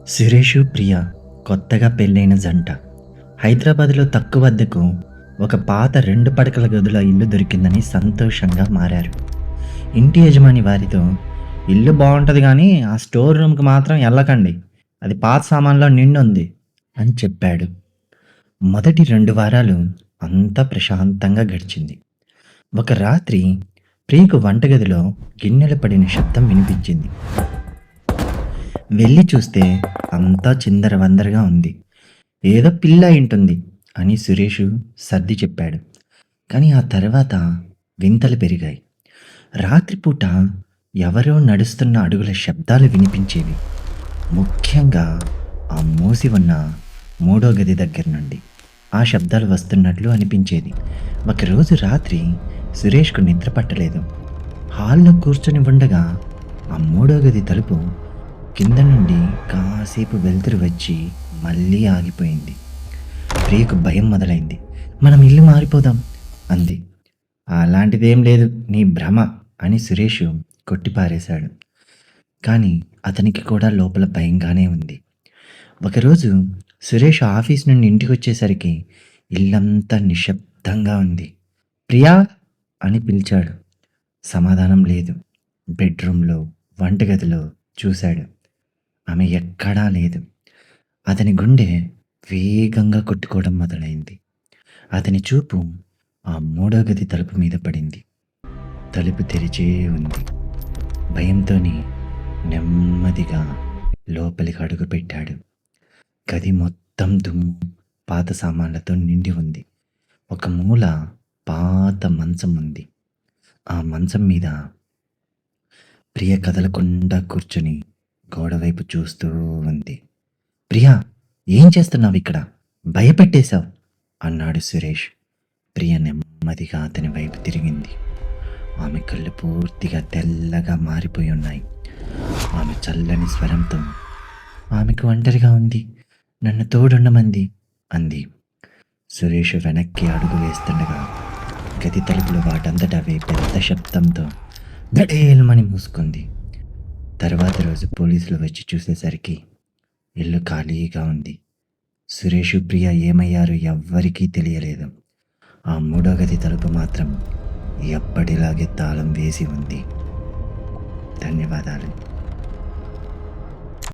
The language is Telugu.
సురేషు, ప్రియ కొత్తగా పెళ్ళైన జంట. హైదరాబాద్‌లో తక్కువ అద్దెకు ఒక పాత 2 పడకల గదుల ఇల్లు దొరికిందని సంతోషంగా మారారు. ఇంటి యజమాని వారితో, "ఇల్లు బావుంటది గానీ, ఆ స్టోర్ రూమ్‌కి మాత్రం ఎళ్ళకండి. అది పాత సామాన్లతో నిండుంది" అని చెప్పాడు. మొదటి 2 వారాలు అంతా ప్రశాంతంగా గడిచింది. ఒక రాత్రి ప్రియకు వంటగదిలో గిన్నెలు పడిన శబ్దం వినిపించింది. వెళ్ళి చూస్తే అంతా చిందరవందరగా ఉంది. ఏదో పిల్ల అయుంటుంది అని సురేషు సర్ది చెప్పాడు. కానీ ఆ తర్వాత వింతలు పెరిగాయి. రాత్రిపూట ఎవరో నడుస్తున్న అడుగుల శబ్దాలు వినిపించేవి. ముఖ్యంగా ఆ మూసి ఉన్న మూడో గది దగ్గర నుండి ఆ శబ్దాలు వస్తున్నట్లు అనిపించేది. ఒకరోజు రాత్రి సురేష్‌కు నిద్ర పట్టలేదు. హాల్‌లో కూర్చొని ఉండగా ఆ మూడో గది తలుపు కింద నుండి కాసేపు వెలుతురు వచ్చి మళ్ళీ ఆగిపోయింది. ప్రియకు భయం మొదలైంది. "మనం ఇల్లు మారిపోదాం" అంది. "అలాంటిదేం లేదు, నీ భ్రమ" అని సురేషు కొట్టిపారేశాడు. కానీ అతనికి కూడా లోపల భయంగానే ఉంది. ఒకరోజు సురేష్ ఆఫీస్ నుండి ఇంటికొచ్చేసరికి ఇల్లంతా నిశ్శబ్దంగా ఉంది. "ప్రియా" అని పిలిచాడు. సమాధానం లేదు. బెడ్‌రూమ్‌లో, వంటగదిలో చూశాడు. ఆమె ఎక్కడా లేదు. అతని గుండె వేగంగా కొట్టుకోవడం మొదలైంది. అతని చూపు ఆ మూడో గది తలుపు మీద పడింది. తలుపు తెరిచే ఉంది. భయంతోనే నెమ్మదిగా లోపలికి అడుగుపెట్టాడు. గది మొత్తం దుమ్ము, పాత సామాన్లతో నిండి ఉంది. ఒక మూల పాత మంచం ఉంది. ఆ మంచం మీద ప్రియ కదలకుండా కూర్చొని గోడవైపు చూస్తూ ఉంది. "ప్రియా, ఏం చేస్తున్నావిక్కడ? భయపెట్టేశావు" అన్నాడు సురేష్. ప్రియ నెమ్మదిగా అతని వైపు తిరిగింది. ఆమె కళ్ళు పూర్తిగా తెల్లగా మారిపోయి ఉన్నాయి. ఆమె చల్లని స్వరంతో, "ఆమెకు ఒంటరిగా ఉంది, నన్ను తోడుండమంది" అంది. సురేష్ వెనక్కి అడుగు వేస్తుండగా గది తలుపులు వాటంతట అవే పెద్ద శబ్దంతో ధడేల్మని మూసుకుంది. తర్వాత రోజు పోలీసులు వచ్చి చూసేసరికి ఇల్లు ఖాళీగా ఉంది. సురేషు, ప్రియ ఏమయ్యారో ఎవ్వరికీ తెలియలేదు. ఆ మూడో గది తలుపు మాత్రం ఎప్పటిలాగే తాళం వేసి ఉంది. ధన్యవాదాలు.